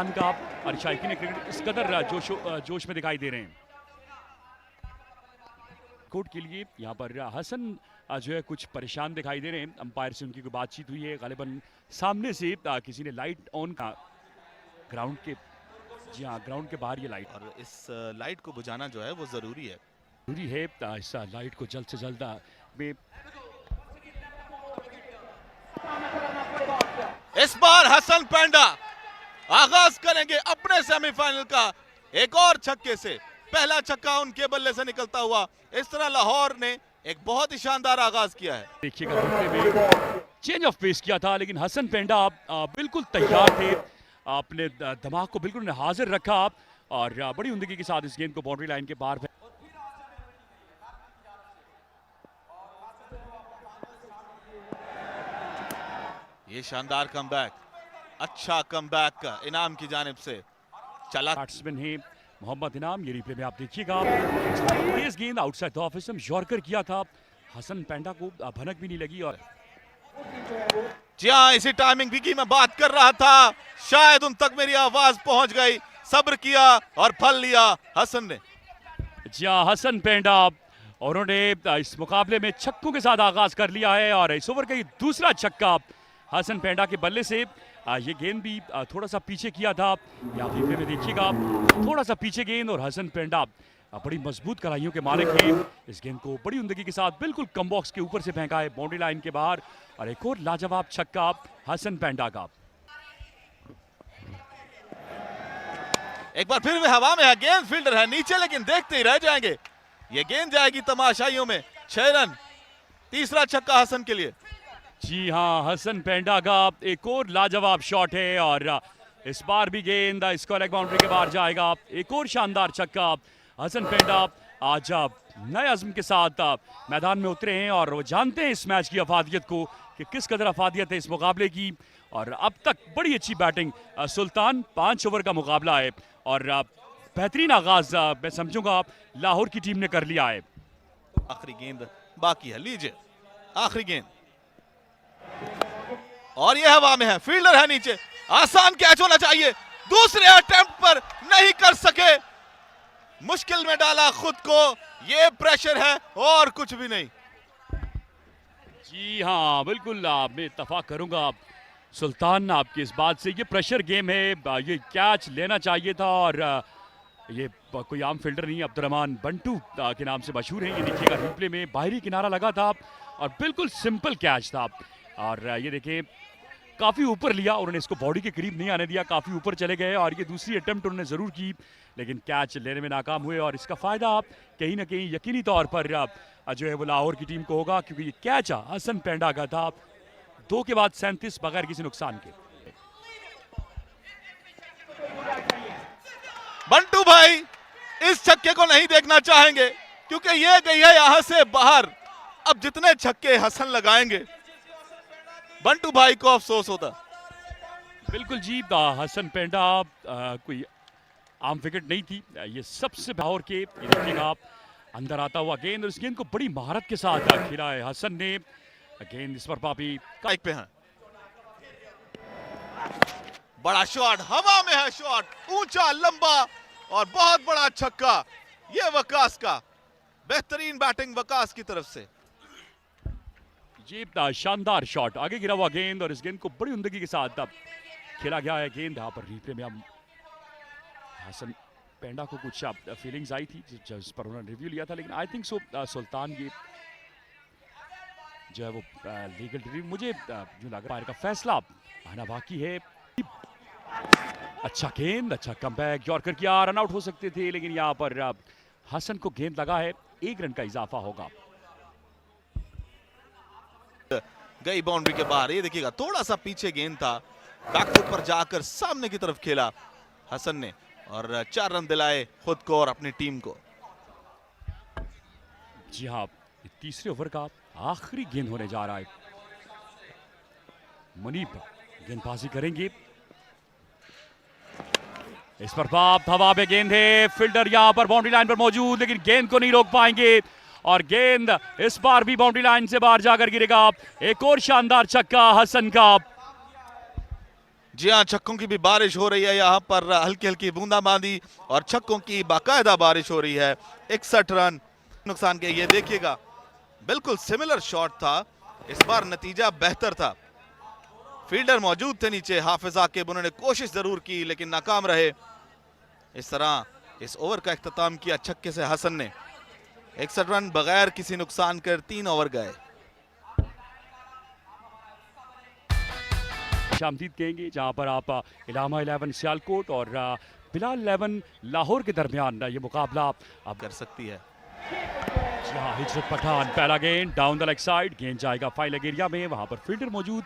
का और शायकीन क्रिकेट इस कदर जोश में दिखाई दे रहे हैं। कोर्ट के लिए यहाँ पर हसन जो है कुछ परेशान दिखाई दे रहे हैं। अंपायर से उनकी कोई बातचीत हुई है, गालिबन सामने से किसी ने लाइट ऑन का ग्राउंड के, जी हाँ, ग्राउंड के बाहर ये लाइट, और इस लाइट को बुझाना जो है वो जरूरी है। इस लाइट को जल्द से जल्द में इस बार हसन पेंडा आगाज करेंगे अपने सेमीफाइनल का एक और छक्के से। पहला छक्का उनके बल्ले से निकलता हुआ। इस तरह लाहौर ने एक बहुत ही शानदार आगाज किया है। देखिएगा में चेंज ऑफ पेस किया था, लेकिन हसन पेंडा बिल्कुल तैयार थे, अपने दिमाग को बिल्कुल हाजिर रखा और बड़ी उम्दगी के साथ इस गेंद को बाउंड्री लाइन के बाहर। ये शानदार कमबैक, अच्छा कमबैक इनाम की जानिब से चला। बैट्समैन है मोहम्मद इनाम, ये रिप्ले में आप देखिएगा, तेज गेंद आउटसाइड द ऑफ यॉर्कर किया था, हसन पेंडा को भनक भी नहीं लगी। और जी हाँ, इसी टाइमिंग की मैं बात कर रहा था, शायद उन तक मेरी आवाज पहुंच गई। सब्र किया और फल लिया हसन ने। जी हाँ, हसन पेंडा और उन्होंने इस मुकाबले में छक्कों के साथ आगाज कर लिया है और इस ओवर का ये दूसरा छक्का हसन पेंडा के बल्ले से। ये गेंद भी थोड़ा सा पीछे किया था, या रिप्ले में देखिएगा, थोड़ा सा पीछे गेंद और हसन पेंडा बड़ी मजबूत कलाइयों के मालिक हैं। इस गेंद को बड़ी उम्दगी के साथ बिल्कुल कम बॉक्स के ऊपर से फेंका है बाउंड्री लाइन के बाहर और एक और लाजवाब छक्का हसन पेंडा का। एक बार फिर वे हवा में है, गेंद फील्डर है नीचे, लेकिन देखते ही रह जाएंगे। ये गेंद जाएगी तमाशाइयों में। 6 रन, तीसरा छक्का हसन के लिए। जी हाँ, हसन पेंडा का एक और लाजवाब शॉट है और इस बार भी गेंद इसको लेग बाउंड्री के बाहर जाएगा। एक और शानदार छक्का। हसन पेंडा आज नए अज़्म के साथ मैदान में उतरे हैं और वो जानते हैं इस मैच की अफादियत को कि किस कदर अफादियत है इस मुकाबले की। और अब तक बड़ी अच्छी बैटिंग सुल्तान, 5 ओवर का मुकाबला है और बेहतरीन आगाज मैं समझूंगा लाहौर की टीम ने कर लिया है। आखिरी गेंद बाकी है, लीजिए आखिरी गेंद और ये हवा में है, फील्डर है नीचे, आसान कैच होना चाहिए। दूसरे अटेम्प्ट पर नहीं कर सके, मुश्किल में डाला खुद को। ये प्रेशर है और कुछ भी नहीं। जी हाँ, बिल्कुल मैं इत्तफाक करूंगा सुल्तान आपकी इस बात से। ये प्रेशर गेम है, ये कैच लेना चाहिए था और ये कोई आम फील्डर नहीं, अब्दुर्रहमान बंटू के नाम से मशहूर है। ये देखिएगा रिप्ले में बाहरी किनारा लगा था और बिल्कुल सिंपल कैच था और ये देखिए काफ़ी ऊपर लिया, उन्होंने इसको बॉडी के करीब नहीं आने दिया, काफ़ी ऊपर चले गए और ये दूसरी अटेम्प्ट उन्होंने ज़रूर की लेकिन कैच लेने में नाकाम हुए और इसका फ़ायदा कहीं ना कहीं यकीनी तौर पर जो है वो लाहौर की टीम को होगा क्योंकि ये कैच हसन पेंडा का था 2 के बाद 37 बगैर किसी नुकसान के। बंटू भाई इस छक्के को नहीं देखना चाहेंगे क्योंकि ये गई है यहां से बाहर। अब जितने छक्के हसन लगाएंगे बंटू भाई को अफसोस होता। बिल्कुल जी, हसन पेंडा कोई आम विकेट नहीं थी, ये सबसे लाहौर के। ये देखिएगा आप, अंदर आता हुआ गेंद और इस गेंद को बड़ी महारत के साथ खेला है हसन ने। गेंद इस पर पापी काइक पे है, बड़ा शॉट, हवा में है शॉट, ऊंचा लंबा और बहुत बड़ा छक्का। ये वकास का बेहतरीन बैटिंग वकास की तरफ से। ये शानदार शॉट, आगे गिरा हुआ गेंद और इस गेंद को बड़ी उम्दगी के साथ खेला गया है। गेंद यहाँ पर रिप्ले में हम हसन पेंडा को कुछ फीलिंग्स आई थी जिस पर उन्होंने रिव्यू लिया था, लेकिन आई थिंक सो सुल्तान ये जो है वो लीगल रिव्यू मुझे जो लग रहा है का फैसला आना बाकी है। अच्छा गेंद, अच्छा कमबैक, यॉर्कर किया, रन आउट हो सकते थे लेकिन यहाँ पर हसन को गेंद लगा है, 1 रन का इजाफा होगा। गई बाउंड्री के बाहर, ये देखिएगा थोड़ा सा पीछे गेंद था, बैकफुट पर जाकर सामने की तरफ खेला हसन ने और 4 रन दिलाए खुद को और अपनी टीम को। जी हाँ, तीसरे ओवर का आखिरी गेंद होने जा रहा है। मुनीब गेंदबाजी करेंगे, इस पर बाप हवा में गेंद है, फील्डर यहां पर बाउंड्री लाइन पर मौजूद लेकिन गेंद को नहीं रोक पाएंगे और गेंद इस बार भी बाउंड्री लाइन से बाहर जाकर गिरेगा। एक और शानदार छक्का हसन का। जी हाँ, छक्कों की भी बारिश हो रही है यहाँ पर, हल्की हल्की बूंदाबांदी और छक्कों की बाकायदा बारिश हो रही है। 61 रन नुकसान के। ये देखिएगा, बिल्कुल सिमिलर शॉट था, इस बार नतीजा बेहतर था। फील्डर मौजूद थे नीचे, हाफिज आकिब, उन्होंने कोशिश जरूर की लेकिन नाकाम रहे। इस तरह इस ओवर का इख्तिताम किया छक्के से हसन ने। 61 रन बगैर किसी नुकसान कर 3 ओवर गए। शामदीद कहेंगे जहां पर आप इलामा 11 सियालकोट और बिलाल 11 लाहौर के दरमियान ये मुकाबला आप कर सकती है। जहां हिजरत पठान पहला गेंद डाउन द लेग साइड, गेंद जाएगा फाइल लेग एरिया में, वहां पर फील्डर मौजूद,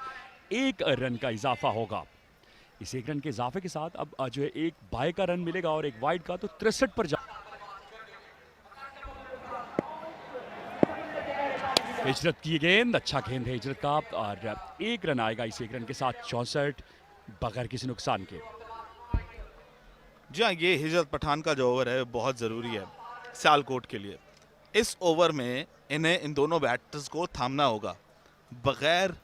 1 रन का इजाफा होगा। इस 1 रन के इजाफे के साथ अब जो है एक बाय का रन मिलेगा और एक वाइड का, तो 63 पर जा। हिजरत की गेंद, अच्छा गेंद है हिजरत का और 1 रन आएगा इस 1 रन के साथ, 64 बगैर किसी नुकसान के। जी हाँ, ये हिजरत पठान का जो ओवर है बहुत जरूरी है सियालकोट के लिए। इस ओवर में इन्हें इन दोनों बैटर्स को थामना होगा, बगैर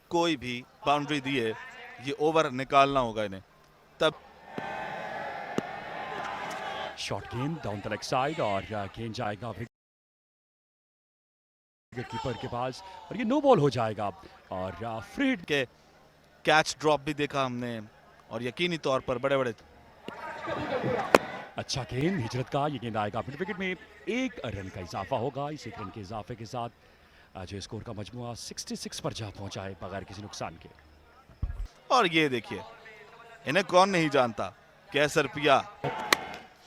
कोई भी बाउंड्री दिए ये ओवर निकालना होगा इन्हें। तब शॉट गेंद डाउन द लेग साइड और गेंद जाएगा कीपर के पास और ये नो बॉल हो जाएगा और फ्री हिट के कैच ड्रॉप भी देखा हमने और यकीनी तौर पर बड़े बड़े। अच्छा गेंद हिजरत का, ये गेंद आएगा मिड विकेट में, 1 रन का इजाफा होगा। इस 1 रन के इजाफे के साथ जो स्कोर का मजमुआ 66 पर जा पहुंचा है बगैर किसी नुकसान के। और ये देखिए, इन्हें कौन नहीं जानता, कैसर पिया।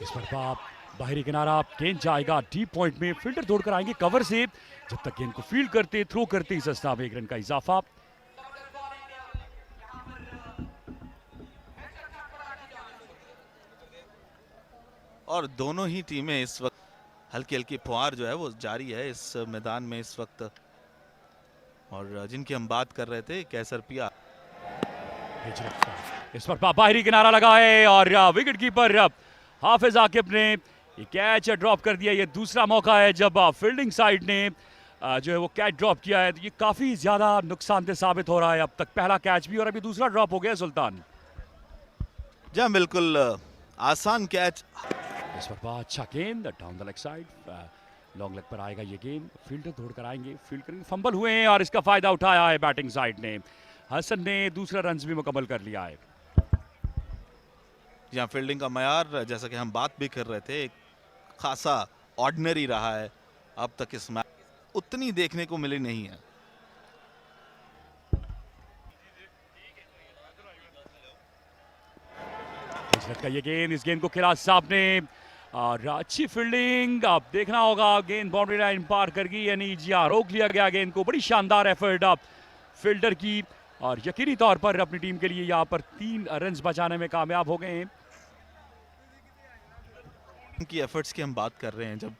इस पर बाप बाहरी किनारा, गेंद जाएगा डीप पॉइंट में, फील्डर दौड़कर आएंगे कवर से, जब तक गेंद को फील्ड करते थ्रो करते इस अवस्था में 1 रन का इजाफा। और दोनों ही टीमें इस वक्त हल्की हल्की फुहार जो है वो जारी है इस मैदान में इस वक्त। और जिनकी हम बात कर रहे थे, कैसर पिया। इस पर बाहरी किनारा लगा है और विकेट कीपर हाफिज आकिब ने ये कैच ड्रॉप कर दिया। ये दूसरा मौका है जब फील्डिंग साइड ने जो है वो कैच ड्रॉप किया है, तो ये काफी ज्यादा नुकसानदेह साबित हो रहा है। अब तक पहला कैच भी और अभी दूसरा ड्रॉप हो गया सुल्तान। जी बिल्कुल आसान कैच। इस पर अच्छा गेंद down the leg side, long leg पर आएगा ये गेंद, फील्डर दौड़ कर आएंगे, फील्ड करेंगे, फंबल हुए हैं और इसका फायदा उठाया है बैटिंग साइड ने। हसन ने दूसरा रन भी मुकम्मल कर लिया है। यहाँ फील्डिंग का मयार, जैसा कि हम बात भी कर रहे थे, खासा ऑर्डिनरी रहा है अब तक इस मैच, उतनी देखने को मिली नहीं है। का ये गेंद, इस गेंद को खिला साहब ने और अच्छी फील्डिंग, अब देखना होगा, गेंद बाउंड्री लाइन पार कर गई यानी जी हाँ, रोक लिया गया गेंद को। बड़ी शानदार एफर्ट अब फील्डर की और यकीनी तौर पर अपनी टीम के लिए यहाँ पर 3 रन बचाने में कामयाब हो गए हैं। की एफर्ट्स की हम बात कर रहे हैं जब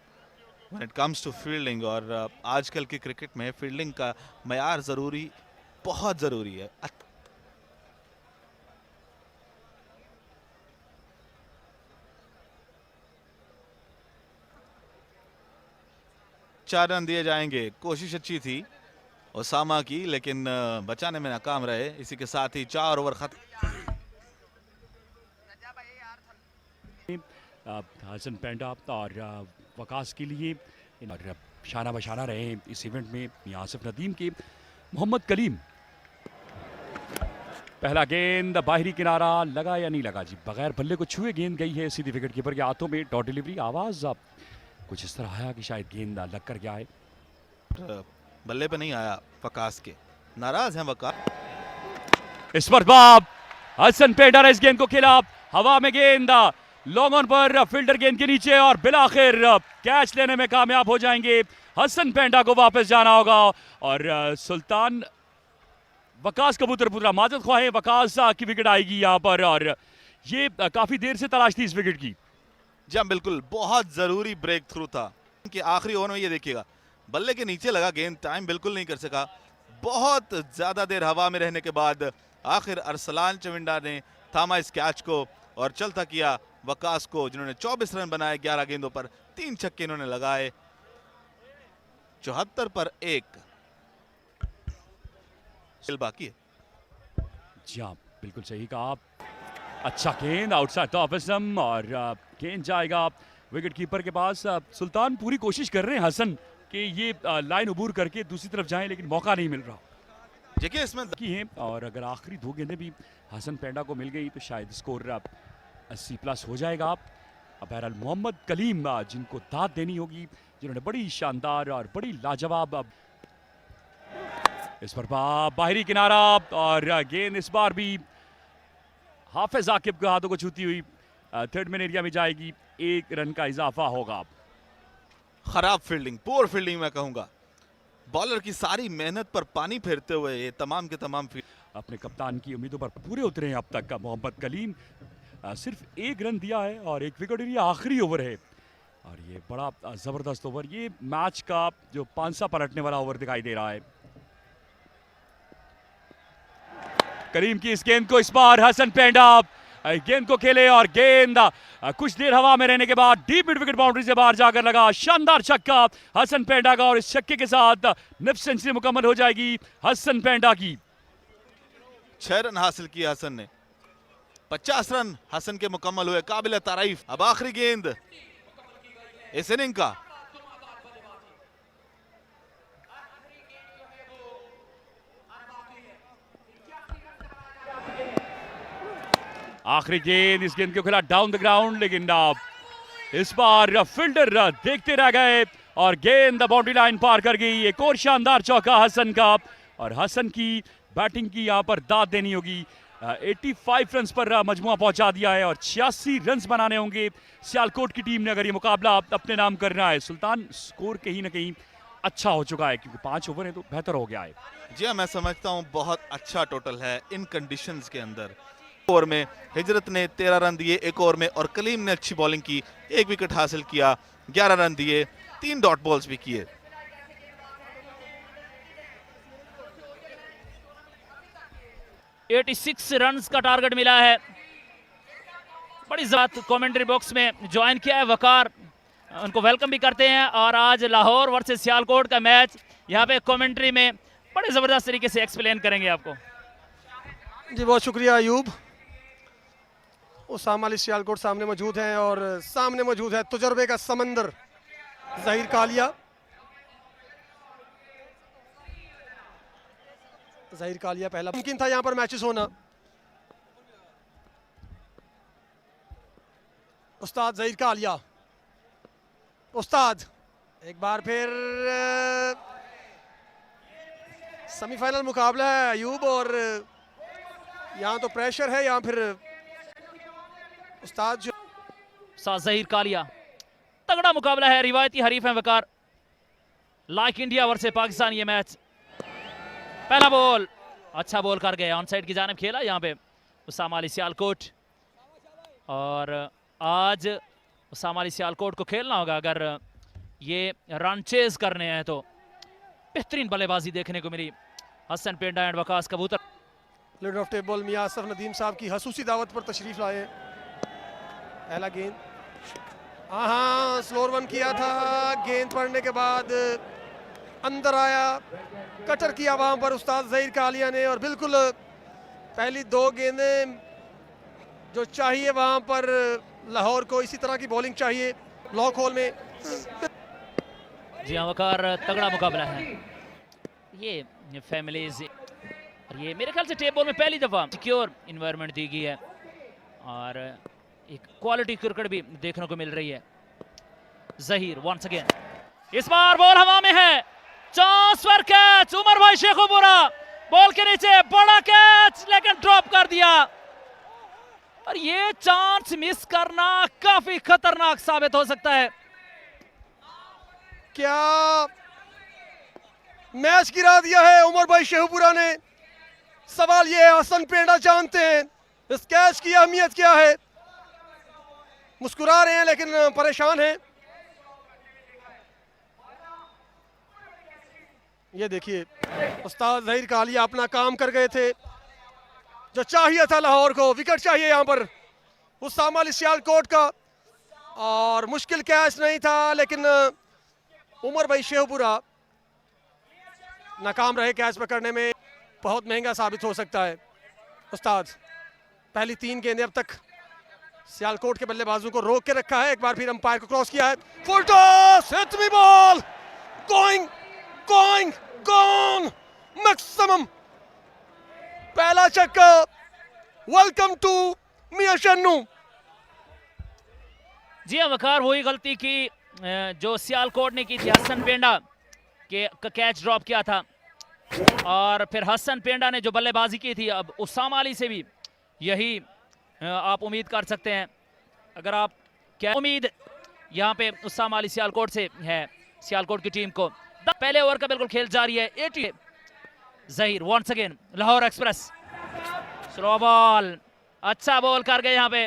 when it comes to fielding, और आजकल के क्रिकेट में फील्डिंग का मयार जरूरी, बहुत जरूरी है। 4 रन दिए जाएंगे। कोशिश अच्छी थी ओसामा की, लेकिन बचाने में नाकाम रहे। इसी के साथ ही 4 ओवर खत्म। हसन पेंडा और वकास के लिए और शाना बशाना रहे इस इवेंट में मियां आसिफ नदीम के मोहम्मद कलीम। पहला गेंद बाहरी किनारा, लगा या नहीं लगा जी, बगैर बल्ले को छुए गेंद गई है सीधी विकेट कीपर के हाथों में। डॉट डिलीवरी, आवाज कुछ इस तरह आया कि शायद गेंद लग कर गया है। बल्ले पे नहीं आया वकास के, नाराज हैं वकास। इस पर बाप हसन पेंडा ने इस गेंद को खेला, हवा में गेंद लॉन्ग ऑन पर, फील्डर गेंद के नीचे और बिलाखिर कैच लेने में कामयाब हो जाएंगे। हसन पेंडा को वापस जाना होगा और सुल्तान वकास कबूतर पुत्रा माजद ख्वाह वकास की विकेट आएगी यहाँ पर और ये काफी देर से तलाश थी इस विकेट की। जी बिल्कुल, बहुत जरूरी ब्रेक थ्रू था कि आखिरी ओवर में ये देखिएगा बल्ले के नीचे लगा गेंद, टाइम बिल्कुल नहीं कर सका। बहुत ज्यादा देर हवा में रहने के बाद आखिर अरसलान चविंडा ने थामा इस कैच को और चलता किया वकास को, जिन्होंने 24 रन बनाए 11 गेंदों पर, 3 छक्के इन्होंने लगाए। 74 पर 1 बाकी है। जी हाँ, बिल्कुल सही कहा आप। अच्छा गेंद आउटसाइड द ऑफ स्टंप और गेंद जाएगा विकेट कीपर के पास। सुल्तान पूरी कोशिश कर रहे हैं हसन कि ये लाइन उबूर करके दूसरी तरफ जाएं, लेकिन मौका नहीं मिल रहा। देखिए इसमें की है और अगर आखिरी 2 गेंदें भी हसन पेंडा को मिल गई तो शायद स्कोर 80 प्लस हो जाएगा। अब बहरहाल मोहम्मद कलीम जिनको दाद देनी होगी, जिन्होंने बड़ी शानदार और बड़ी लाजवाब इस पर बाहरी किनारा और गेंद इस बार भी हाफिज आकिब के हाथों को छूती हुई थर्ड मैन एरिया में जाएगी। 1 रन का इजाफा होगा। खराब फील्डिंग, पुअर फील्डिंग मैं कहूंगा। बॉलर की सारी मेहनत पर पानी फेरते हुए ये तमाम के तमाम अपने कप्तान की उम्मीदों पर पूरे उतरे हैं अब तक का मोहम्मद कलीम। सिर्फ 1 रन दिया है और 1 विकेट लिया। आखिरी ओवर है और ये बड़ा जबरदस्त ओवर, ये मैच का जो पांसा पलटने वाला ओवर दिखाई दे रहा है। करीम की इस गेंद को इस बार हसन पेंडा गेंद को खेले और गेंद कुछ देर हवा में रहने के बाद डीप मिड विकेट बाउंड्री से बाहर जाकर लगा। शानदार छक्का हसन पेंडा का और इस छक्के के साथ निफ्ट सेंचुरी मुकम्मल हो जाएगी हसन पेंडा की। 6 रन हासिल किया हसन ने। 50 रन हसन के मुकम्मल हुए, काबिल तारीफ। अब आखिरी गेंद इस इनिंग का। आखिरी गेंद, इस गेंद को खेला डाउन द ग्राउंड, लेकिन इस बार फील्डर देखते रह गए और गेंद बाउंड्री लाइन पार कर गई। एक और शानदार चौका हसन का और हसन की बैटिंग की यहां पर दाद देनी होगी। 85 रन पर मजमुआ पहुंचा दिया है और 86 रन बनाने होंगे सियालकोट की टीम ने अगर ये मुकाबला अपने नाम करना है। सुल्तान स्कोर कहीं ना कहीं अच्छा हो चुका है क्योंकि 5 ओवर है तो बेहतर हो गया है। जी हाँ, मैं समझता हूँ बहुत अच्छा टोटल है इन कंडीशंस के अंदर। ओवर में हिजरत ने 13 रन दिए, 1 ओवर में, और कलीम ने अच्छी बॉलिंग की, 1 विकेट हासिल किया, 11 रन दिए, 3 डॉट बॉल्स भी किए। $86 रन का टारगेट मिला है। बड़ी ज़ात कमेंट्री बॉक्स में ज्वाइन किया है वकार, उनको वेलकम भी करते हैं। और आज लाहौर वर्सेस सियालकोट का मैच यहाँ पे कमेंट्री में बड़े ज़बरदस्त तरीके से एक्सप्लेन करेंगे आपको। जी बहुत शुक्रिया अयूब। उसामा अली सियालकोट सामने मौजूद हैं और सामने मौजूद है तजुर्बे का समंदर ज़हीर कालिया। ज़हीर कालिया पहला मुमकिन था यहाँ पर मैचेस होना। उस्ताद ज़हीर कालिया, उस्ताद एक बार फिर सेमीफाइनल मुकाबला है अयूब, और यहाँ तो प्रेशर है, यहाँ फिर उस्ताद जो ज़हीर कालिया, तगड़ा मुकाबला है, रिवायती हरीफ है वकार। लाइक इंडिया वर्सेस पाकिस्तान ये मैच। पहला बॉल अच्छा बॉल कर गए, ऑन साइड की जानिब खेला यहाँ पे उसामा अली सियालकोट। और आज उसामा अली सियालकोट को खेलना होगा अगर ये रन चेज करने हैं तो। बेहतरीन बल्लेबाजी देखने को मिली हसन पेंडा एंड वकास कबूतर। लीडर ऑफ टेबल मियां असफ नदीम साहब की हसूसी दावत पर तशरीफ लाए। पहला गेंद, हाँ स्लोर वन किया था, गेंद पड़ने के बाद अंदर आया, कटर किया वहां पर उस्ताद ज़हीर कालिया ने, और बिल्कुल पहली 2 गेंदें जो चाहिए वहां पर लाहौर को इसी तरह की बॉलिंग चाहिए लॉक होल में। जी हाँ वकार, तगड़ा मुकाबला है ये फैमिलीज। ये मेरे ख्याल से टेबल में पहली दफा सिक्योर इन्वायरमेंट दी गई है और एक क्वालिटी क्रिकेट भी देखने को मिल रही है। ज़हीर वंस अगेन, इस बार बॉल हवा में है, चांस फॉर कैच। उमर भाई शेखुपुरा बॉल के नीचे, बड़ा कैच लेकिन ड्रॉप कर दिया। और ये चांस मिस करना काफी खतरनाक साबित हो सकता है। क्या मैच गिरा दिया है उमर भाई शेखुपुरा ने। सवाल ये है, हसन पेंडा जानते हैं इस कैच की अहमियत क्या है। मुस्कुरा रहे हैं लेकिन परेशान हैं। ये देखिए उस्ताद ज़हीर कालिया अपना काम कर गए थे, जो चाहिए था लाहौर को, विकेट चाहिए यहाँ पर उसामा अली सियालकोट का, और मुश्किल कैच नहीं था लेकिन उमर भाई शेखुपुरा नाकाम रहे कैच पकड़ने में। बहुत महंगा साबित हो सकता है उस्ताद। पहली 3 गेंदें अब तक सियालकोट के बल्लेबाजों को रोक के रखा है। एक बार फिर अंपायर को क्रॉस किया है, full toss, hit me ball, going going gone, maximum, पहला छक्का। वेलकम टू मियां शन्नू। जी हाँ वकार, वही गलती की जो सियालकोट ने की थी। हसन पेंडा के कैच ड्रॉप किया था और फिर हसन पेंडा ने जो बल्लेबाजी की थी, अब उसामा अली से भी यही आप उम्मीद कर सकते हैं। अगर आप क्या उम्मीद यहाँ पे उसामा अली सियालकोट से है, सियालकोट की टीम को। पहले ओवर का बिल्कुल खेल जारी है। 80 Zaheer once again, Lahore express, slow ball, अच्छा बॉल कर गए यहाँ पे,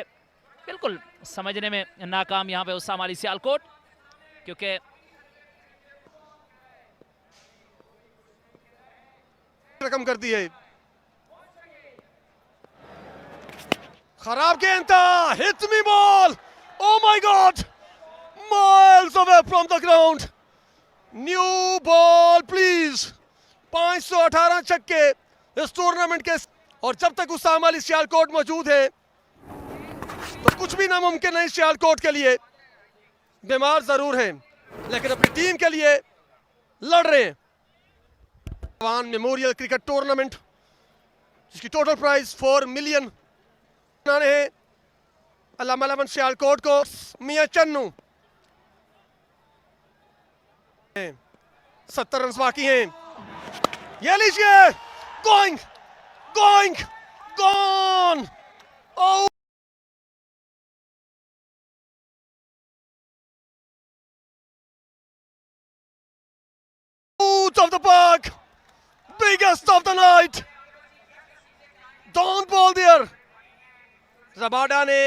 बिल्कुल समझने में नाकाम यहाँ पे उसामा अली सियालकोट, क्योंकि रकम कर दी है। खराब गेंद था, hit me ball, oh my God, miles away from the ground, new ball please. 518 छक्के इस टूर्नामेंट के, और जब तक उसामा अली सियालकोट मौजूद है तो कुछ भी नामुमकिन नहीं सियालकोट के लिए। बीमार जरूर हैं लेकिन अपनी टीम के लिए लड़ रहे हैं। जवान मेमोरियल क्रिकेट टूर्नामेंट जिसकी टोटल प्राइस 4 मिलियन है। अल्लामा 11 सियालकोट को मियां चन्नू, 70 रन बाकी हैं। ये लीजिए, going going gone, out of the park, biggest of the night, down ball there। Rabada ने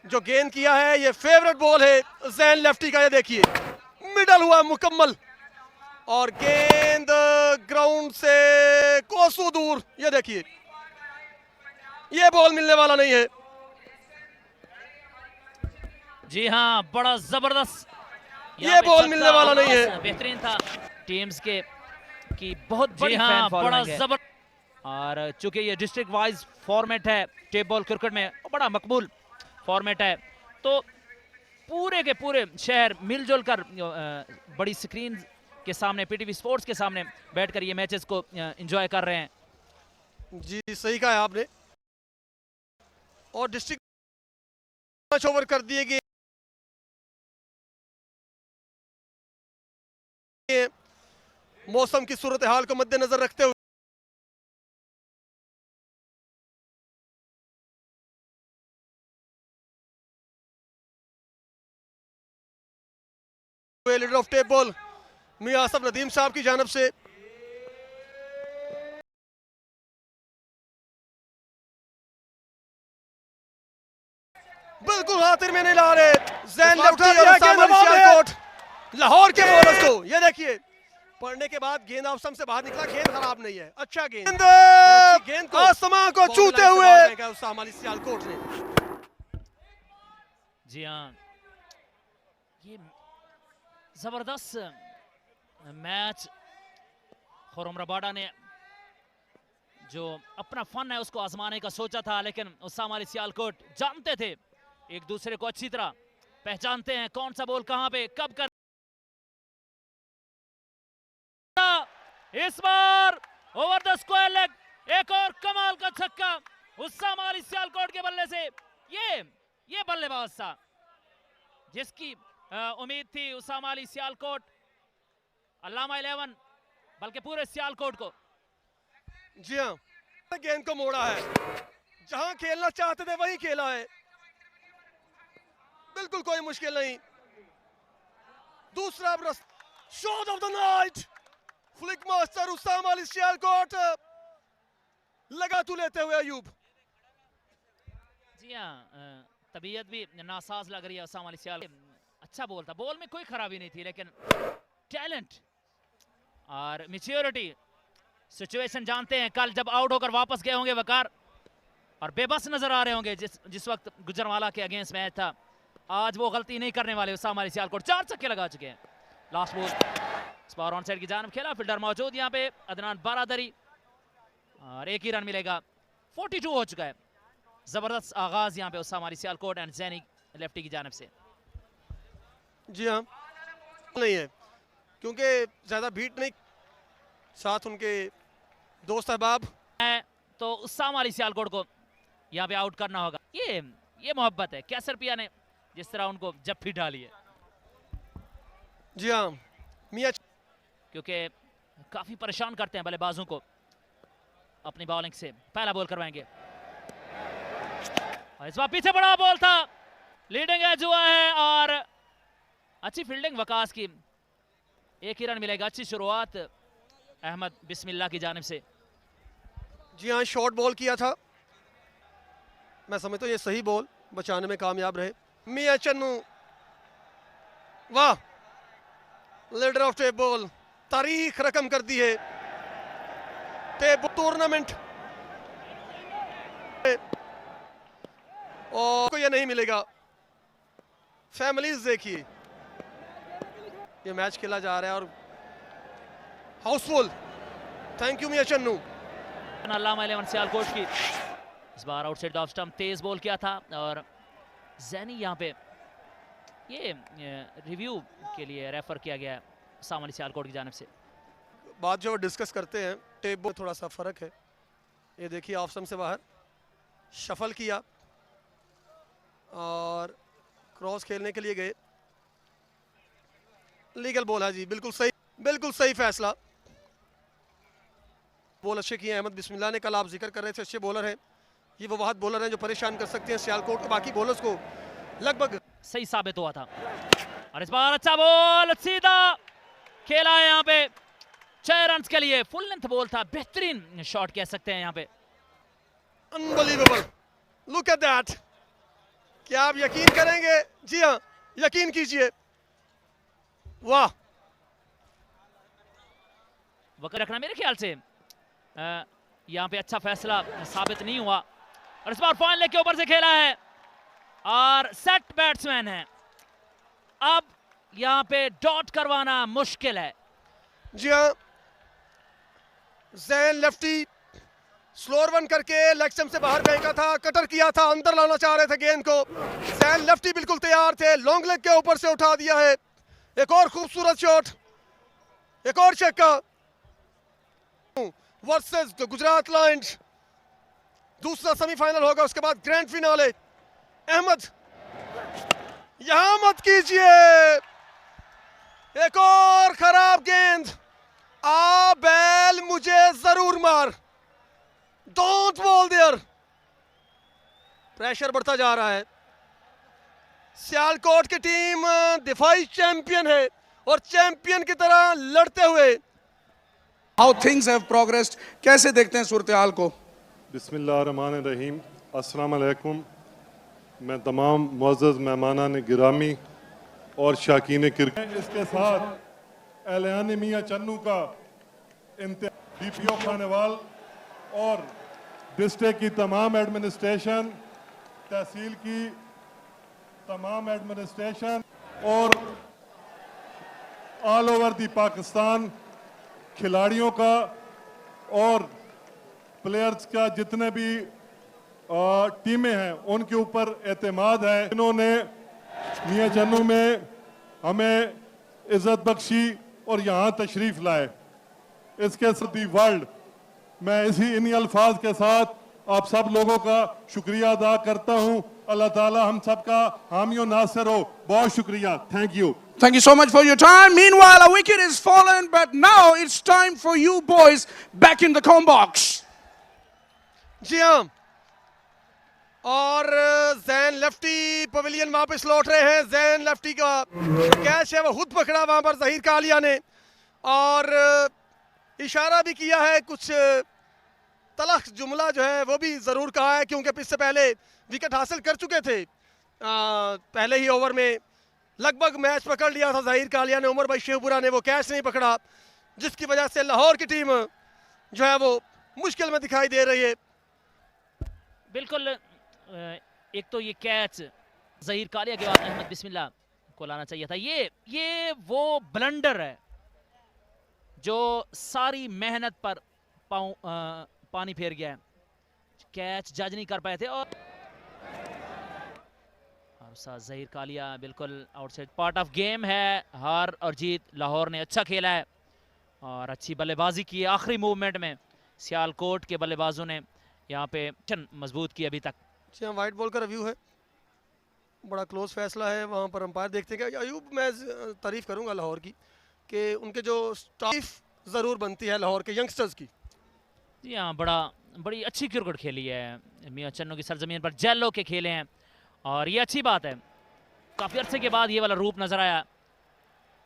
जो गेंद किया है ये फेवरेट बॉल है जैन लेफ्टी का। ये देखिए मिडल हुआ मुकम्मल और गेंद ग्राउंड से कोसों दूर। ये देखिए ये बॉल मिलने वाला नहीं है। जी हाँ, बड़ा जबरदस्त ये बॉल मिलने वाला नहीं है। बेहतरीन था टीम्स के की बहुत बड़ी फैन फॉलोइंग है। जबर, और चूंकि ये डिस्ट्रिक्ट वाइज फॉर्मेट है टेप बॉल क्रिकेट में, बड़ा मकबूल फॉर्मेट है, तो पूरे के पूरे शहर मिलजुल कर बड़ी स्क्रीन के सामने, पीटीवी स्पोर्ट्स के सामने बैठकर ये मैचेस को एंजॉय कर रहे हैं। जी सही कहा है आपने। और डिस्ट्रिक्ट मैच ओवर कर दिए गए। मौसम की सूरत हाल को मद्देनजर रखते हुए लीडर ऑफ टेप बॉल मियां आसफ नदीम साहब की जानिब से बिल्कुल खातिर में नहीं ला रहे जैन लेफ्टी और उसामा अली सियालकोट लाहौर के बॉलर्स को। ये देखिए पढ़ने के बाद गेंद ऑफ से बाहर निकला, गेंद खराब नहीं है, अच्छा गेंद, गेंद को आसमां को छूते हुए उसामा अली सियालकोट ने। जी हाँ, ये जबरदस्त मैच खुर्रम रबाडा ने जो अपना फन है उसको आजमाने का सोचा था, लेकिन उसामा अली सियालकोट जानते थे, एक दूसरे को अच्छी तरह पहचानते हैं, कौन सा बॉल कहां पे कब कर। इस बार ओवर द स्क्वायर लेग एक और कमाल का छक्का उसामा अली सियालकोट के बल्ले से। ये बल्लेबाज था जिसकी उम्मीद थी उसामा अली सियालकोट, अल्लामा 11 बल्कि पूरे सियालकोट को। जी हाँ, गेंद को मोड़ा है, जहां खेलना चाहते थे वहीं खेला है, बिल्कुल कोई मुश्किल नहीं। दूसरा shot of the night, flick master Usama Ali Sialkot लगातू लेते हुए अयूब। जी हाँ, तबीयत भी नासाज लग रही है उसामा अली सियालकोट। अच्छा बॉल था, बॉल में कोई खराबी नहीं थी, लेकिन टैलेंट और मैच्योरिटी, सिचुएशन जानते हैं। कल जब आउट होकर वापस गए होंगे वकार और बेबस नजर आ रहे होंगे जिस वक्त गुजरवाला के अगेंस्ट मैच था, आज वो गलती नहीं करने वाले उसामा अली सियालकोट। 4 छक्के लगा चुके हैं। Last ball spar on side की जानब खेला, फील्डर मौजूद यहाँ पे अदनान बारादरी, और एक ही रन मिलेगा। 42 हो चुका है। जबरदस्त आगाज यहाँ पे उस्सामा अली सियालकोट एंड जैनी लेफ्टी की जानिब से। जी हाँ, नहीं है क्योंकि ज़्यादा बीट नहीं, साथ उनके दोस्त अहबाब है तो उस्सामा अली सियालकोट को यहाँ पे आउट करना होगा। ये मोहब्बत है कैसर पिया ने जिस तरह उनको जफ्फी डाली है, जी हाँ मियाँ क्योंकि काफी परेशान करते हैं बल्लेबाजों को अपनी बॉलिंग से। पहला बॉल करवाएंगे और इस बार पीछे बड़ा बॉल था, लीडिंग एज हुआ है और अच्छी फील्डिंग वकास की, एक ही रन मिलेगा। अच्छी शुरुआत अहमद बिस्मिल्लाह की जानिब से। जी हाँ शॉर्ट बॉल किया था, मैं समझता हूँ ये सही बॉल बचाने में कामयाब रहे मियाँ चन्नू। वाह, लीडर ऑफ टेबल, तारीख रकम कर दी है टेबल टूर्नामेंट और को ये नहीं मिलेगा। फैमिलीज देखिए, ये मैच खेला जा रहा है और हाउसफुल। थैंक यू मियाँ चन्नू। अल्लामा 11 सियालकोट की इस बार आउटसाइड ऑफ स्टंप तेज बॉल किया था और जैनी यहाँ पे ये रिव्यू के लिए रेफर किया गया है उस्सामा अली सियालकोट की जानिब से। बात जो डिस्कस करते हैं टेबल थोड़ा सा फर्क है। ये देखिए ऑफ स्टंप से बाहर शफल किया और क्रॉस खेलने के लिए गए। लीगल बॉल है जी, बिल्कुल सही फैसला। बॉल अच्छे किए अहमद बिस्मिल्लाह ने, कल आप जिक्र कर रहे थे अच्छे बॉलर हैं। ये वो वाहद बॉलर हैं जो परेशान कर सकते हैं सियालकोट के बाकी बॉलर्स को, लगभग सही साबित हुआ था। और इस बार अच्छा बॉल सीधा खेला है यहाँ पे 6 रन के लिए। फुल लेंथ बॉल था, बेहतरीन शॉट कह सकते हैं यहाँ पे। Unbelievable, look at that. क्या आप यकीन करेंगे? जी हाँ यकीन कीजिए, वाह। वक्त रखना मेरे ख्याल से यहाँ पे अच्छा फैसला साबित नहीं हुआ। और इस बार फाइन लेग के ऊपर से खेला है और सेट बैट्समैन है, अब यहाँ पे डॉट करवाना मुश्किल है। जी हाँ, जैन लेफ्टी स्लोअर वन करके लेग स्टंप से बाहर फेंका था, कटर किया था, अंदर लाना चाह रहे थे गेंद को। जैन लेफ्टी बिल्कुल तैयार थे, लॉन्ग लेग के ऊपर से उठा दिया है। एक और खूबसूरत शॉट, एक और छक्का वर्सेस गुजरात लायंस। दूसरा सेमीफाइनल होगा, उसके बाद ग्रैंड फिनाले। अहमद यहां मत कीजिए, एक और खराब गेंद। आ बैल मुझे जरूर मार, डोंट बॉल देयर। प्रेशर बढ़ता जा रहा है। सियालकोट की टीम दिफाई चैंपियन है और चैंपियन की तरह लड़ते हुए। हाउ थिंग्स हैव प्रोग्रेस्ड, कैसे देखते हैं सूरत हाल को? बिस्मिल्लाहिर्रहमानिर्रहीम, अस्सलाम वालेकुम। मैं तमाम मुअज़्ज़ज़ मेहमानान गिरामी और शाकीन क्रिकेट, इसके साथ एलियान मियाँ चन्नू का DPO खानेवाल और डिस्ट्रिक्ट की तमाम एडमिनिस्ट्रेशन, तहसील की तमाम एडमिनिस्ट्रेशन और ऑल ओवर दी पाकिस्तान खिलाड़ियों का और प्लेयर्स का, जितने भी टीमें हैं उनके ऊपर एतमाद है। इन्होंने मियाँ चन्नू में हमें इज्जत बख्शी और यहाँ तशरीफ लाए। इसके साथ वर्ल्ड, मैं इन्हीं अल्फाज के साथ आप सब लोगों का शुक्रिया अदा करता हूँ। अल्लाह ताला हम सब का हामी और नासिर हो। बहुत शुक्रिया, thank you. Thank you so much for your time. Meanwhile, a wicket is fallen, but now it's time for you boys back in the comb box. जी हाँ, और जैन लेफ्टी पवेलियन वापस लौट रहे हैं। जैन लेफ्टी का कैच है वो खुद पकड़ा वहां पर जहीर कालिया ने, और इशारा भी किया है, कुछ तलख जुमला जो है वो भी जरूर कहा है, क्योंकि इससे पहले विकेट हासिल कर चुके थे। पहले ही ओवर में लगभग मैच पकड़ लिया था जहीर कालिया ने। उमर भाई शेखपुरा ने वो कैच नहीं पकड़ा, जिसकी वजह से लाहौर की टीम जो है वो मुश्किल में दिखाई दे रही है। बिल्कुल, एक तो ये कैच जहीर कालिया के बाद अहमद बिस्मिल्लाह को लाना चाहिए था। ये वो ब्लंडर है जो सारी मेहनत पर पानी फेर गया है। कैच जज नहीं कर पाए थे और जहीर कालिया बिल्कुल आउटसाइड पार्ट ऑफ गेम है। हार और जीत, लाहौर ने अच्छा खेला है और अच्छी बल्लेबाजी की है। आखिरी मूवमेंट में सियालकोट के बल्लेबाजों ने यहाँ पे मजबूत की अभी तक। जी हाँ, वाइट बॉल का रिव्यू है, बड़ा क्लोज फैसला है। वहाँ पर अंपायर देखते हैं कि अयूब, मैं तारीफ़ करूँगा लाहौर की कि उनके जो तारीफ ज़रूर बनती है लाहौर के यंगस्टर्स की। जी हाँ, बड़ी अच्छी क्रिकेट खेली है मियां चन्नू की सरजमीन पर, जेल के खेले हैं और ये अच्छी बात है। काफ़ी अरसे के बाद ये वाला रूप नजर आया।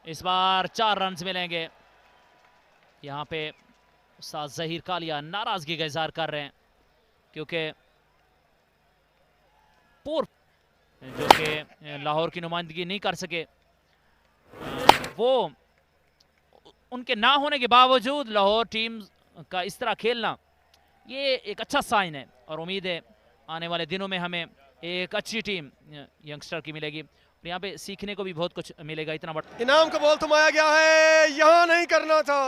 इस बार 4 रन मिलेंगे। यहाँ पे उस्ताद जहीर कालिया नाराजगी का इजहार कर रहे हैं क्योंकि पूर्व जो कि लाहौर की नुमाइंदगी नहीं कर सके, वो उनके ना होने के बावजूद लाहौर टीम का इस तरह खेलना ये एक अच्छा साइन है और उम्मीद है आने वाले दिनों में हमें एक अच्छी टीम यंगस्टर की मिलेगी और यहाँ पे सीखने को भी बहुत कुछ मिलेगा। इतना बड़ा इनाम का बॉल थमाया गया है, यहाँ नहीं करना था,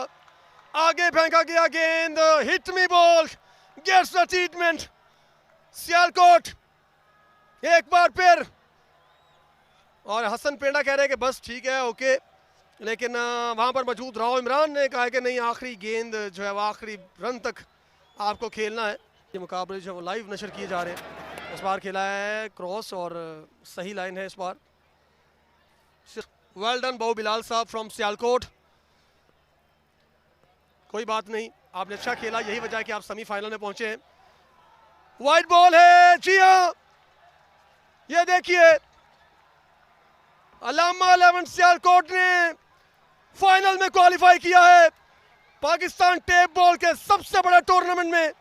आगे फेंका गया गेंद, hit me ball, gets the treatment. Sialkot एक बार फिर, और हसन पेंडा कह रहे हैं कि बस ठीक है, ओके, लेकिन वहाँ पर मौजूद राव इमरान ने कहा कि नहीं, आखिरी गेंद जो है वो आखिरी रन तक आपको खेलना है। ये मुकाबले जो वो लाइव नशर किए जा रहे हैं। इस बार खेला है क्रॉस और सही लाइन है इस बार। वेल डन बहु बिलाल साहब फ्रॉम सियालकोट। कोई बात नहीं, आपने अच्छा खेला, यही वजह है कि आप सेमीफाइनल में पहुंचे हैं। वाइट बॉल है, जी हाँ, ये देखिए अलामा 11 सियालकोट ने फाइनल में क्वालिफाई किया है पाकिस्तान टेप बॉल के सबसे बड़े टूर्नामेंट में,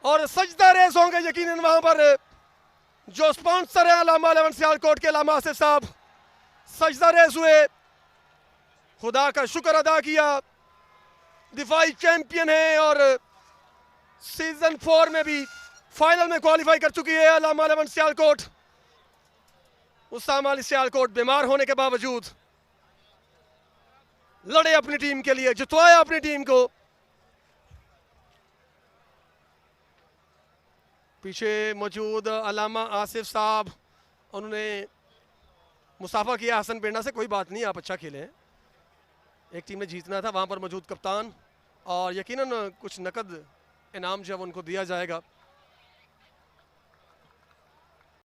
और सजदा रेस होंगे यकीनन वहां पर। जो स्पॉन्सर है अलामा 11 सियालकोट के अलामा आसिफ साहब, सजदा रेस हुए, खुदा का शुक्र अदा किया। दिफाई चैंपियन है और सीजन 4 में भी फाइनल में क्वालिफाई कर चुकी है अलामा 11 सियालकोट। उसामा अली सियालकोट बीमार होने के बावजूद लड़े अपनी टीम के लिए, जितवाया अपनी टीम को। पीछे मौजूद अलामा आसिफ साहब, उन्होंने मुसाफा किया हसन पेंडा से, कोई बात नहीं, आप अच्छा खेले हैं, एक टीम ने जीतना था। वहाँ पर मौजूद कप्तान और यकीनन कुछ नकद इनाम जब उनको दिया जाएगा।